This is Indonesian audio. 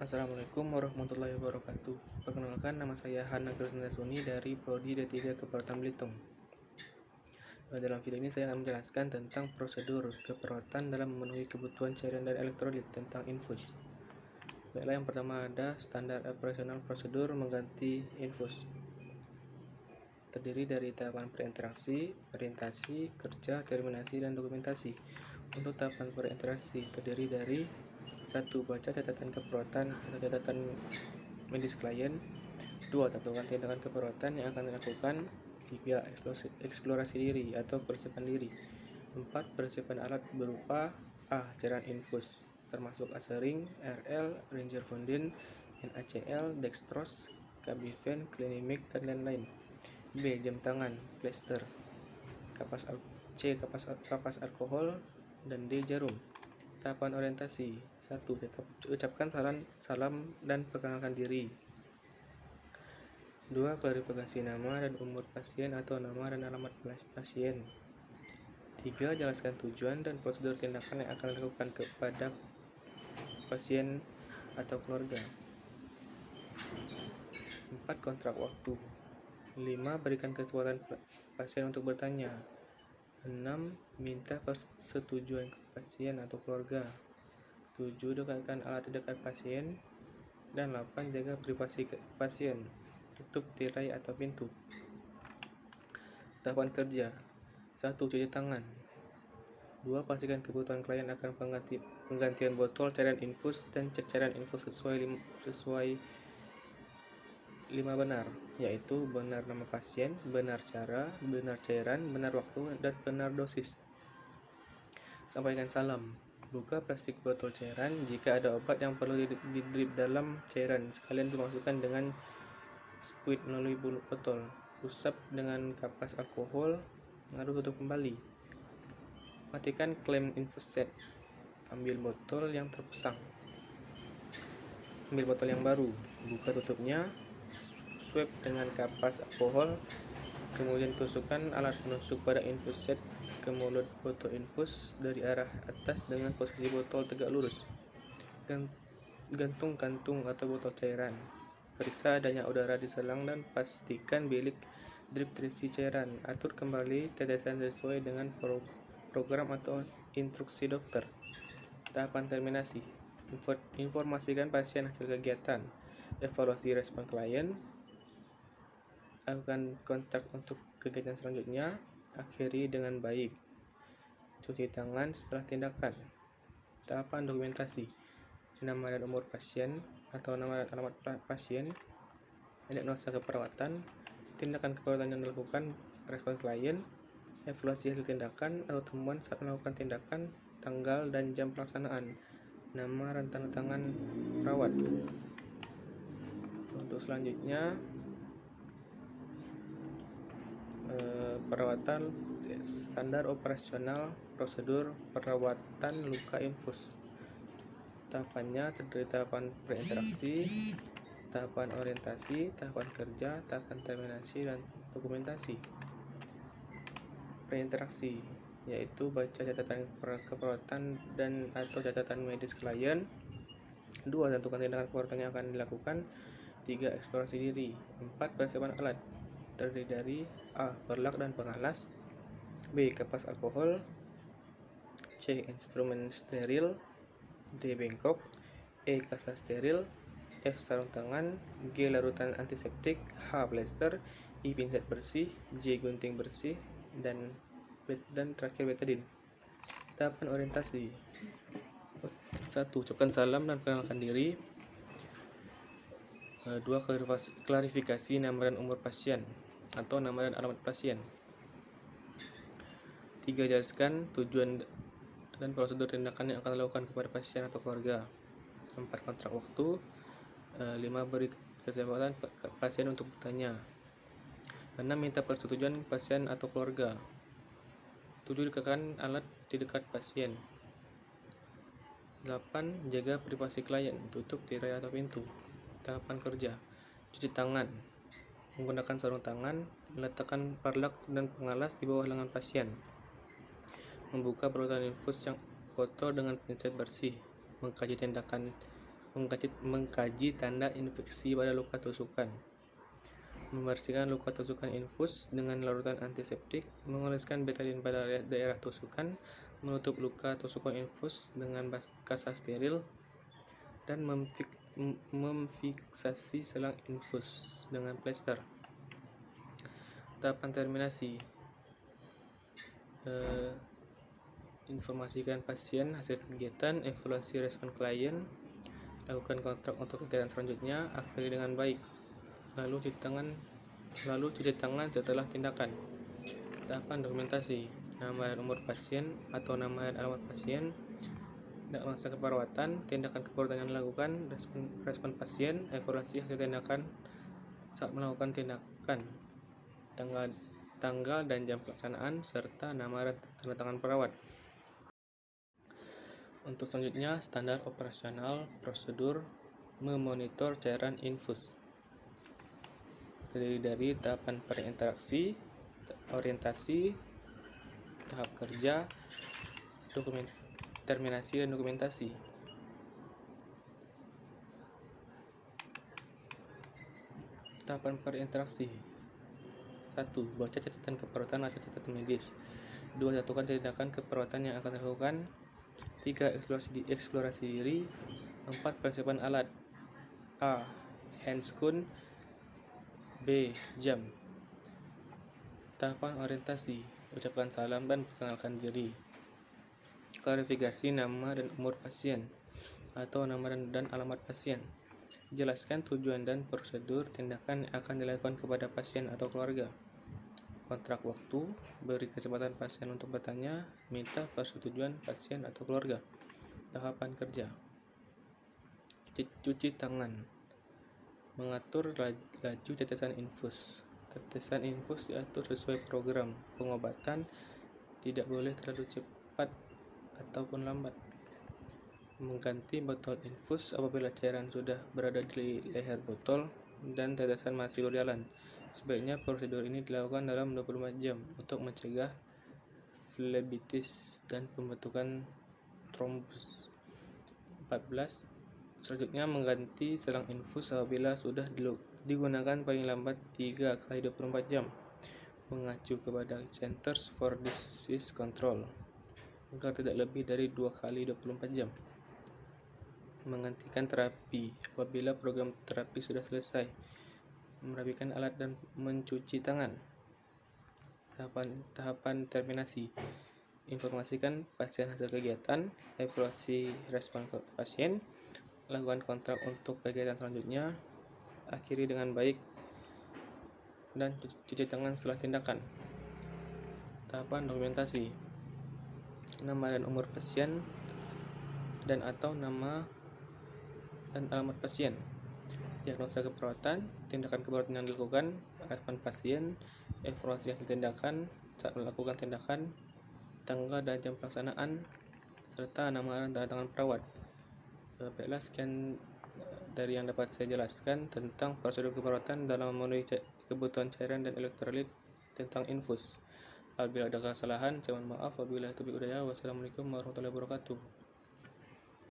Assalamualaikum warahmatullahi wabarakatuh. Perkenalkan, nama saya Hana Krisnasuni dari Prodi D3 Keperawatan Belitung. Dalam video ini saya akan menjelaskan tentang prosedur keperawatan dalam memenuhi kebutuhan cairan dan elektrolit tentang infus. Baiklah, yang pertama ada standar operasional prosedur mengganti infus. Terdiri dari tahapan perinteraksi, orientasi, kerja, terminasi, dan dokumentasi. Untuk tahapan perinteraksi terdiri dari 1. Baca catatan keperawatan atau catatan medis klien. 2. Tentukan tindakan keperawatan yang akan dilakukan. 3. Eksplorasi diri atau persiapan diri. 4. Persiapan alat berupa A. Cairan infus termasuk asering, RL, Ringerfondin, NaCl, dextrose, Cabiven, Clinimax, dan lain-lain. B. Jam tangan, plester. C. Kapas alkohol, dan D. Jarum. Tahapan orientasi. 1. Ucapkan salam dan perkenalkan diri. 2. Klarifikasi nama dan umur pasien atau nama dan alamat pasien. 3. Jelaskan tujuan dan prosedur tindakan yang akan dilakukan kepada pasien atau keluarga. 4. Kontrak waktu. 5. Berikan kesempatan pasien untuk bertanya. 6. Minta persetujuan pasien atau keluarga. 7. Dekatkan alat di dekat pasien. Dan 8. Jaga privasi pasien. Tutup tirai atau pintu. Tahapan kerja. 1. Cuci tangan. 2. Pastikan kebutuhan klien akan penggantian botol cairan infus dan cek cairan infus sesuai 5 benar, yaitu benar nama pasien, benar cara, benar cairan, benar waktu, dan benar dosis. Sampaikan salam. Buka plastik botol cairan. Jika ada obat yang perlu didrip dalam cairan, sekalian dimasukkan dengan spuit melalui botol. Usap dengan kapas alkohol, lalu tutup kembali. Matikan klem infus set. Ambil botol yang terpasang. Ambil botol yang baru. Buka tutupnya. Swab dengan kapas alkohol, kemudian tusukkan alat penusuk pada infus set ke mulut botol infus dari arah atas dengan posisi botol tegak lurus. Gantung kantung atau botol cairan. Periksa adanya udara di selang dan pastikan bilik drip terisi cairan. Atur kembali tetesan sesuai dengan program atau instruksi dokter. Tahapan terminasi. Informasikan pasien hasil kegiatan. Evaluasi respon klien. Lakukan kontak untuk kegiatan selanjutnya. Akhiri dengan baik. Cuci tangan setelah tindakan. Tahapan dokumentasi. Nama dan umur pasien atau nama dan alamat pasien. Diagnosa keperawatan. Tindakan keperawatan yang dilakukan, respon klien. Evaluasi hasil tindakan atau temuan saat melakukan tindakan. Tanggal dan jam pelaksanaan. Nama dan tanda tangan perawat. Untuk selanjutnya, perawatan standar operasional prosedur perawatan luka infus. Tahapannya terdiri tahapan berinteraksi, tahapan orientasi, tahapan kerja, tahapan terminasi, dan dokumentasi. Berinteraksi yaitu baca catatan keperawatan dan atau catatan medis klien. 2. Tentukan tindakan keperawatan yang akan dilakukan. 3. Eksplorasi diri. 4. Persiapan alat terdiri dari A. Perlak dan pengalas, B. Kapas alkohol, C. Instrumen steril, D. Bengkok, E. Kasa steril, F. Sarung tangan, G. Larutan antiseptik, H. Plester, I. Pinset bersih, J. Gunting bersih, dan terakhir betadine. Tahapan orientasi. 1. Ucapkan salam dan perkenalkan diri. 2. Klarifikasi nama dan umur pasien atau nama dan alamat pasien. 3. Jelaskan tujuan dan prosedur tindakan yang akan dilakukan kepada pasien atau keluarga. 4. Kontrak waktu. 5. Beri kesempatan pasien untuk bertanya. 6. Minta persetujuan pasien atau keluarga. 7. Dekatkan alat di dekat pasien. 8. Jaga privasi klien. Tutup tirai atau pintu. Tahapan kerja. Cuci tangan. Menggunakan sarung tangan. Meletakkan perlak dan pengalas di bawah lengan pasien. Membuka balutan infus yang kotor dengan pinset bersih. Mengkaji tindakan mengkaji tanda infeksi pada luka tusukan, membersihkan luka tusukan infus dengan larutan antiseptik, mengoleskan betadin pada daerah tusukan, menutup luka tusukan infus dengan kasa steril, dan memfiksasi selang infus dengan plester. Tahapan terminasi: informasikan pasien hasil kegiatan, evaluasi respon klien, lakukan kontrak untuk kegiatan selanjutnya, akhiri dengan baik, lalu cuci tangan setelah tindakan. Tahapan dokumentasi: nama dan umur pasien atau nama dan alamat pasien, masa keperawatan, tindakan keperawatan yang dilakukan, respon pasien, evaluasi hasil tindakan saat melakukan tindakan, tanggal dan jam pelaksanaan, serta nama dan tanda tangan perawat. Untuk selanjutnya, standar operasional prosedur memonitor cairan infus. Terdiri dari tahapan perinteraksi, orientasi, tahap kerja, terminasi, dan dokumentasi. Tahapan perinteraksi: 1. Baca catatan keperawatan atau catatan medis. 2. Satukan tindakan keperawatan yang akan dilakukan. 3. Eksplorasi diri. 4. Persiapan alat: A. Handscoon. B. Jam. Tahapan orientasi: ucapkan salam dan perkenalkan diri. Klarifikasi nama dan umur pasien atau nama dan alamat pasien. Jelaskan tujuan dan prosedur tindakan yang akan dilakukan kepada pasien atau keluarga. Kontrak waktu: beri kesempatan pasien untuk bertanya, minta persetujuan pasien atau keluarga. Tahapan kerja: cuci tangan, mengatur laju tetesan infus. Tetesan infus diatur sesuai program pengobatan, tidak boleh terlalu cepat ataupun lambat. Mengganti botol infus apabila cairan sudah berada di leher botol dan tetesan masih berjalan. Sebaiknya prosedur ini dilakukan dalam 24 jam untuk mencegah flebitis dan pembentukan trombus. 14. Selanjutnya, mengganti selang infus apabila sudah digunakan paling lambat 3 kali 24 jam. Mengacu kepada Centers for Disease Control agar tidak lebih dari 2 kali 24 jam. Menghentikan terapi apabila program terapi sudah selesai. Merapikan alat dan mencuci tangan. Tahapan terminasi: informasikan pasien hasil kegiatan, evaluasi respon pasien, lakukan kontrak untuk kegiatan selanjutnya, akhiri dengan baik, dan cuci tangan setelah tindakan. Tahapan dokumentasi: nama dan umur pasien dan atau nama dan alamat pasien. Diagnosa keperawatan, tindakan keperawatan yang dilakukan, respon pasien, evaluasi hasil tindakan saat melakukan tindakan, tanggal dan jam pelaksanaan, serta nama dan tanda tangan perawat. Baiklah, sekian dari yang dapat saya jelaskan tentang prosedur keperawatan dalam memenuhi kebutuhan cairan dan elektrolit tentang infus. Apabila ada kesalahan, saya mohon maaf. Wabillahi taufiq wal hidayah. Wassalamualaikum warahmatullahi wabarakatuh.